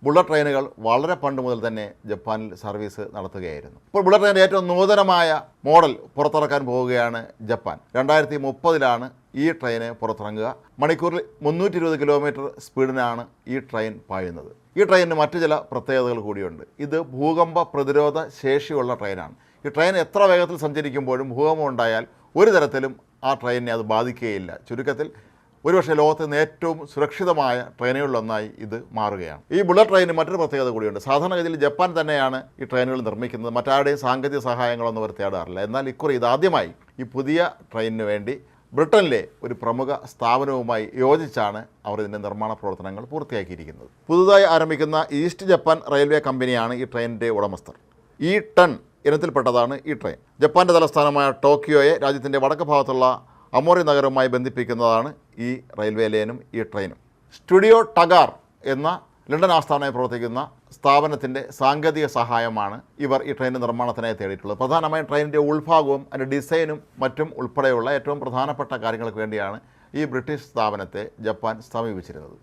Bullet ട്രെയിനുകൾ വളരെ പണ്ട് മുതൽ തന്നെ ജപ്പാനിൽ സർവീസ് നടത്തുകയായിരുന്നു. ഇപ്പോൾ ബുള്ളറ്റ് ട്രെയിൻ്റെ ഏറ്റവും നൂതനമായ മോഡൽ പുറത്തിറക്കാൻ പോവുകയാണ് ജപ്പാൻ. 2030 ഈ ട്രെയിന് പുറത്തിറങ്ങുക. മണിക്കൂറിൽ 320 കിലോമീറ്റർ സ്പീഡിനാണ് ഈ ട്രെയിൻ പായുന്നത്. ഈ ട്രെയിനിന് മറ്റു ചില പ്രത്യേകതകൾ കൂടിയുണ്ട്. ഇത് ഭൂകമ്പ പ്രതിരോധ ശേഷിയുള്ള ട്രെയിനാണ്. ഈ ട്രെയിൻ എത്ര വേഗത്തിൽ സഞ്ചരിക്കുമ്പോഴും ഭൂകമ്പം ഉണ്ടായാൽ ഒരു തരത്തിലും ആ ട്രെയിനിനെ അത് ബാധിക്കുകയില്ല. ചുരുക്കത്തിൽ ഒരുപക്ഷെ ലോകത്ത് നിന്ന് ഏറ്റവും സുരക്ഷിതമായ ട്രെയിനുകളിലൊന്നായി ഇത് മാറുകയാണ്. ഈ ബുള്ളറ്റ് ട്രെയിനിന് മറ്റൊരു പ്രത്യേകത കൂടിയുണ്ട്. സാധാരണഗതിയിൽ ജപ്പാൻ തന്നെയാണ് ഈ ട്രെയിനുകൾ നിർമ്മിക്കുന്നത്. മറ്റാരുടെയും സാങ്കേതിക സഹായങ്ങളൊന്നും അവർ തേടാറില്ല. എന്നാൽ ഇക്കുറി ഇതാദ്യമായി ഈ പുതിയ ട്രെയിനിന് വേണ്ടി ബ്രിട്ടനിലെ ഒരു പ്രമുഖ സ്ഥാപനവുമായി യോജിച്ചാണ് അവർ ഇതിൻ്റെ നിർമ്മാണ പ്രവർത്തനങ്ങൾ പൂർത്തിയാക്കിയിരിക്കുന്നത്. പുതുതായി ആരംഭിക്കുന്ന ഈസ്റ്റ് ജപ്പാൻ റെയിൽവേ കമ്പനിയാണ് ഈ ട്രെയിനിൻ്റെ ഉടമസ്ഥർ. E10 ഇനത്തിൽപ്പെട്ടതാണ് ഈ ട്രെയിൻ. ജപ്പാൻ്റെ തലസ്ഥാനമായ ടോക്കിയോയെ രാജ്യത്തിൻ്റെ വടക്ക് ഭാഗത്തുള്ള അമോറി നഗരവുമായി ബന്ധിപ്പിക്കുന്നതാണ് ഈ റെയിൽവേ ലൈനും ഈ ട്രെയിനും. സ്റ്റുഡിയോ ടഗാർ എന്ന ലണ്ടൻ ആസ്ഥാനമായി പ്രവർത്തിക്കുന്ന സ്ഥാപനത്തിൻ്റെ സാങ്കേതിക സഹായമാണ് ഇവർ ഈ ട്രെയിനിൻ്റെ നിർമ്മാണത്തിനായി തേടിയിട്ടുള്ളത്. പ്രധാനമായും ട്രെയിനിൻ്റെ ഉൾഭാഗവും അതിൻ്റെ ഡിസൈനും മറ്റും ഉൾപ്പെടെയുള്ള ഏറ്റവും പ്രധാനപ്പെട്ട കാര്യങ്ങൾക്ക് വേണ്ടിയാണ് ഈ ബ്രിട്ടീഷ് സ്ഥാപനത്തെ ജപ്പാൻ സമീപിച്ചിരുന്നത്.